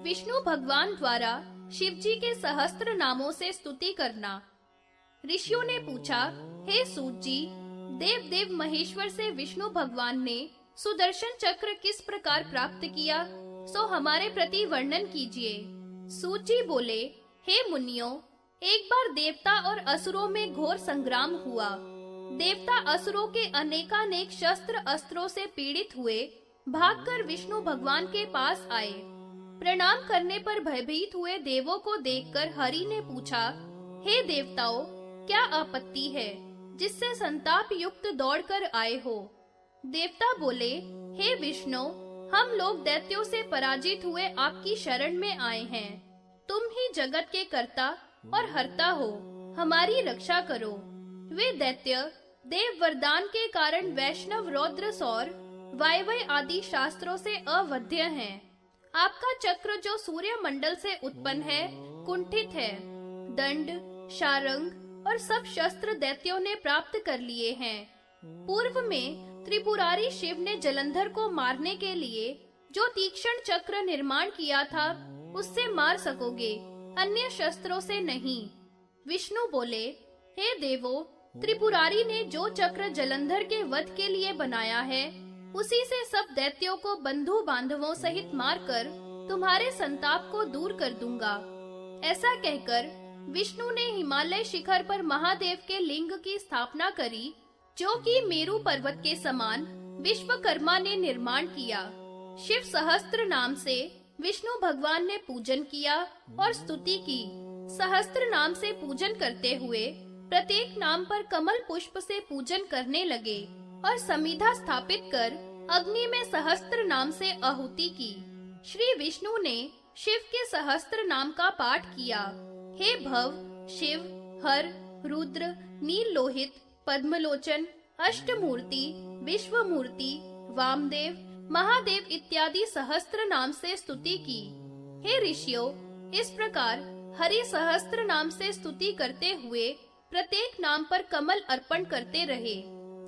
विष्णु भगवान द्वारा शिव जी के सहस्त्र नामों से स्तुति करना। ऋषियों ने पूछा, हे सूत जी, देव देव महेश्वर से विष्णु भगवान ने सुदर्शन चक्र किस प्रकार प्राप्त किया, सो हमारे प्रति वर्णन कीजिए। सूत जी बोले, हे मुनियों, एक बार देवता और असुरों में घोर संग्राम हुआ। देवता असुरों के अनेकानेक शस्त्र अस्त्रों से पीड़ित हुए भागकर विष्णु भगवान के पास आए। प्रणाम करने पर भयभीत हुए देवों को देखकर हरि ने पूछा, हे देवताओं, क्या आपत्ति है जिससे संताप युक्त दौड़कर आए हो? देवता बोले, हे विष्णु, हम लोग दैत्यों से पराजित हुए आपकी शरण में आए हैं। तुम ही जगत के कर्ता और हर्ता हो, हमारी रक्षा करो। वे दैत्य देव वरदान के कारण वैष्णव, रौद्र, सौर, वायवय आदि शास्त्रों से अवध्य हैं। आपका चक्र जो सूर्य मंडल से उत्पन्न है, कुंठित है। दंड, शारंग और सब शस्त्र दैत्यों ने प्राप्त कर लिए हैं। पूर्व में त्रिपुरारी शिव ने जलंधर को मारने के लिए जो तीक्ष्ण चक्र निर्माण किया था, उससे मार सकोगे, अन्य शस्त्रों से नहीं। विष्णु बोले, हे देवों, त्रिपुरारी ने जो चक्र जलंधर के वध के लिए बनाया है, उसी से सब दैत्यों को बंधु बांधवों सहित मारकर तुम्हारे संताप को दूर कर दूंगा। ऐसा कहकर विष्णु ने हिमालय शिखर पर महादेव के लिंग की स्थापना करी, जो कि मेरु पर्वत के समान विश्वकर्मा ने निर्माण किया। शिव सहस्त्र नाम से विष्णु भगवान ने पूजन किया और स्तुति की। सहस्त्र नाम से पूजन करते हुए प्रत्येक नाम पर कमल पुष्प से पूजन करने लगे और समिधा स्थापित कर अग्नि में सहस्त्र नाम से आहुति की। श्री विष्णु ने शिव के सहस्त्र नाम का पाठ किया। हे भव, शिव, हर, रुद्र, नील लोहित, पद्मलोचन, अष्टमूर्ति, विश्वमूर्ति, वामदेव, महादेव इत्यादि सहस्त्र नाम से स्तुति की। हे ऋषियों, इस प्रकार हरि सहस्त्र नाम से स्तुति करते हुए प्रत्येक नाम पर कमल अर्पण करते रहे।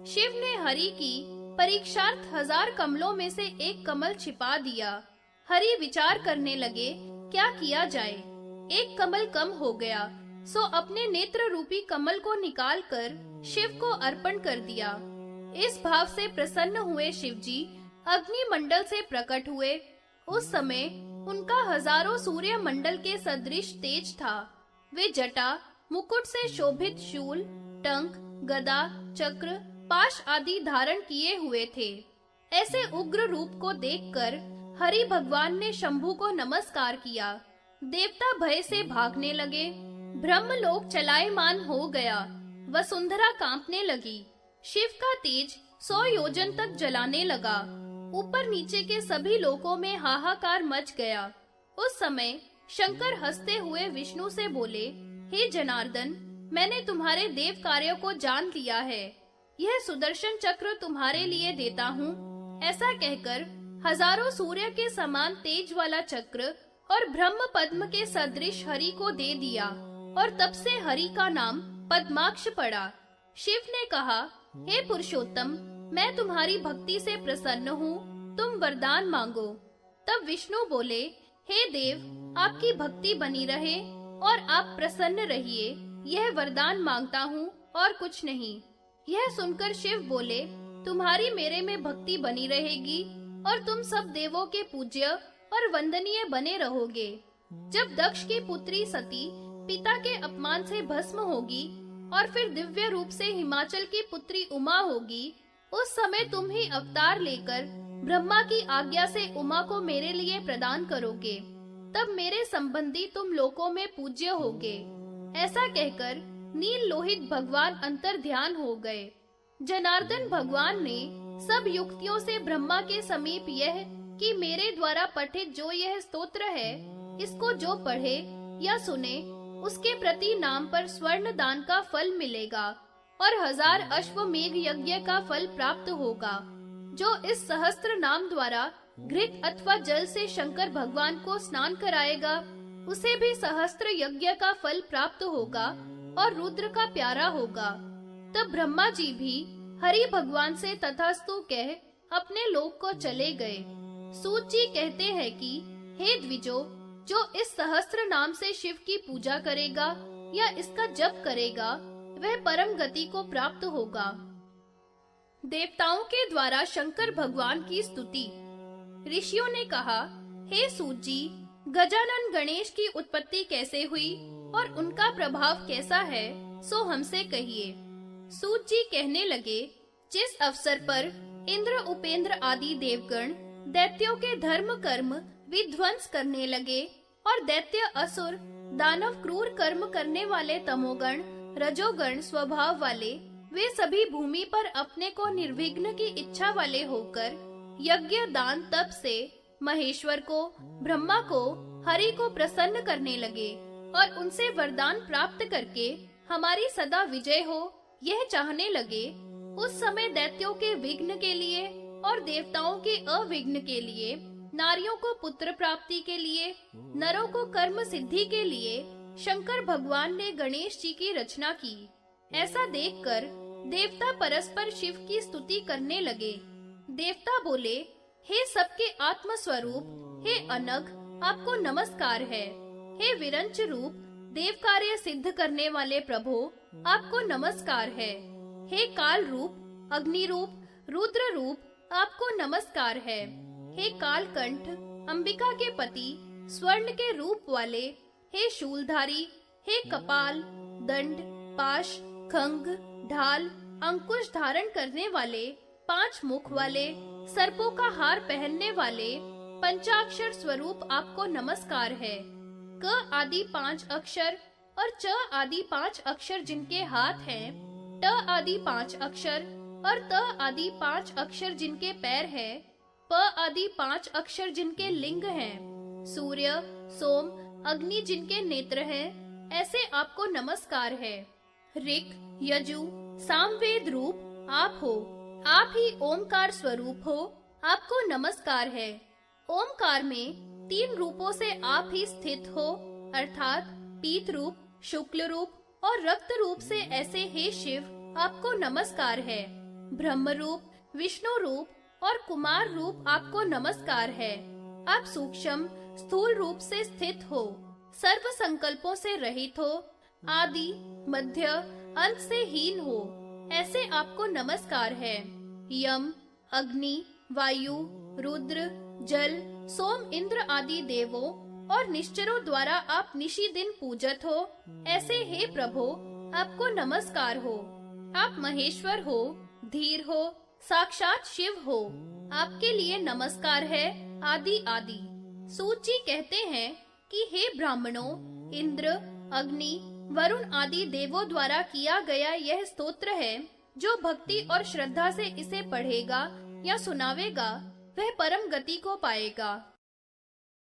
शिव ने हरि की परीक्षार्थ 1000 कमलों में से एक कमल छिपा दिया। हरि विचार करने लगे, क्या किया जाए? एक कमल कम हो गया, सो अपने नेत्र रूपी कमल को निकालकर शिव को अर्पण कर दिया। इस भाव से प्रसन्न हुए शिव जी अग्नि मंडल से प्रकट हुए। उस समय उनका हजारों सूर्य मंडल के सदृश तेज था। वे जटा, मुकुट से शोभित शूल, टंक, गदा, चक्र, पाश आदि धारण किए हुए थे। ऐसे उग्र रूप को देखकर हरि भगवान ने शंभु को नमस्कार किया। देवता भय से भागने लगे। ब्रह्मलोक चलायमान हो गया। वसुंधरा कांपने लगी। शिव का तेज 100 योजन तक जलाने लगा। ऊपर नीचे के सभी लोकों में हाहाकार मच गया। उस समय शंकर हंसते हुए विष्णु से बोले, हे जनार्दन, मैंने तुम्हारे देव कार्यों को जान लिया है। यह सुदर्शन चक्र तुम्हारे लिए देता हूँ। ऐसा कहकर हजारों सूर्य के समान तेज वाला चक्र और ब्रह्म पद्म के सदृश हरि को दे दिया और तब से हरि का नाम पद्माक्ष पड़ा। शिव ने कहा, हे पुरुषोत्तम, मैं तुम्हारी भक्ति से प्रसन्न हूँ, तुम वरदान मांगो। तब विष्णु बोले, हे देव, आपकी भक्ति बनी रहे और आप प्रसन्न रहिए, यह वरदान मांगता हूँ और कुछ नहीं। यह सुनकर शिव बोले, तुम्हारी मेरे में भक्ति बनी रहेगी और तुम सब देवों के पूज्य और वंदनीय बने रहोगे। जब दक्ष की पुत्री सती पिता के अपमान से भस्म होगी और फिर दिव्य रूप से हिमाचल की पुत्री उमा होगी, उस समय तुम ही अवतार लेकर ब्रह्मा की आज्ञा से उमा को मेरे लिए प्रदान करोगे। तब मेरे संबंधी तुम लोकों में पूज्य होगे। ऐसा कहकर नील लोहित भगवान अंतर ध्यान हो गए। जनार्दन भगवान ने सब युक्तियों से ब्रह्मा के समीप यह कि मेरे द्वारा पठित जो यह स्तोत्र है, इसको जो पढ़े या सुने, उसके प्रति नाम पर स्वर्ण दान का फल मिलेगा और 1000 अश्वमेघ यज्ञ का फल प्राप्त होगा। जो इस सहस्त्र नाम द्वारा घृत अथवा जल से शंकर भगवान को स्नान कराएगा, उसे भी सहस्त्र यज्ञ का फल प्राप्त होगा और रुद्र का प्यारा होगा। तब ब्रह्मा जी भी हरि भगवान से तथास्तु कह अपने लोक को चले गए। सूत जी कहते हैं कि हे द्विजो, जो इस सहस्त्र नाम से शिव की पूजा करेगा या इसका जप करेगा वह परम गति को प्राप्त होगा। देवताओं के द्वारा शंकर भगवान की स्तुति। ऋषियों ने कहा, हे सूत जी, गजानन गणेश की उत्पत्ति कैसे हुई और उनका प्रभाव कैसा है, सो हमसे कहिए। सूत जी कहने लगे, जिस अवसर पर इंद्र उपेंद्र आदि देवगण दैत्यों के धर्म कर्म विध्वंस करने लगे और दैत्य असुर दानव क्रूर कर्म करने वाले तमोगण रजोगण स्वभाव वाले वे सभी भूमि पर अपने को निर्विघ्न की इच्छा वाले होकर यज्ञ दान तप से महेश्वर को, ब्रह्मा को, हरि को प्रसन्न करने लगे और उनसे वरदान प्राप्त करके हमारी सदा विजय हो यह चाहने लगे। उस समय दैत्यों के विघ्न के लिए और देवताओं के अविघ्न के लिए, नारियों को पुत्र प्राप्ति के लिए, नरों को कर्म सिद्धि के लिए शंकर भगवान ने गणेश जी की रचना की। ऐसा देखकर देवता परस्पर शिव की स्तुति करने लगे। देवता बोले, हे सबके आत्म स्वरूप, हे अनघ, आपको नमस्कार है। हे विरंच रूप, देव कार्य सिद्ध करने वाले प्रभु, आपको नमस्कार है। हे काल रूप, अग्नि रूप, रुद्र रूप, आपको नमस्कार है। हे कालकंठ, अंबिका के पति, स्वर्ण के रूप वाले, हे शूलधारी, हे कपाल, दंड, पाश, खंग, ढाल, अंकुश धारण करने वाले, 5 मुख वाले, सर्पों का हार पहनने वाले, पंचाक्षर स्वरूप आपको नमस्कार है। क आदि 5 अक्षर और च आदि 5 अक्षर जिनके हाथ हैं, ट आदि 5 अक्षर और त आदि 5 अक्षर जिनके पैर हैं, प आदि 5 अक्षर जिनके लिंग हैं, सूर्य, सोम, अग्नि जिनके नेत्र हैं, ऐसे आपको नमस्कार है। ऋक, यजु, सामवेद रूप आप हो। आप ही ओमकार स्वरूप हो, आपको नमस्कार है। ओमकार में 3 रूपों से आप ही स्थित हो, अर्थात पीत रूप, शुक्ल रूप और रक्त रूप से ऐसे हे शिव आपको नमस्कार है। ब्रह्म रूप, विष्णु रूप और कुमार रूप आपको नमस्कार है। आप सूक्ष्म स्थूल रूप से स्थित हो, सर्व संकल्पों से रहित हो, आदि मध्य अंत से हीन हो, ऐसे आपको नमस्कार है। यम, अग्नि, वायु, रुद्र, जल, सोम, इंद्र आदि देवों और निश्चरों द्वारा आप निशि दिन पूजत हो, ऐसे हे प्रभु आपको नमस्कार हो। आप महेश्वर हो, धीर हो, साक्षात शिव हो, आपके लिए नमस्कार है आदि आदि। सूत जी कहते हैं कि हे ब्राह्मणों, इंद्र, अग्नि, वरुण आदि देवों द्वारा किया गया यह स्तोत्र है, जो भक्ति और श्रद्धा से इसे पढ़ेगा या सुनावेगा वह परम गति को पाएगा।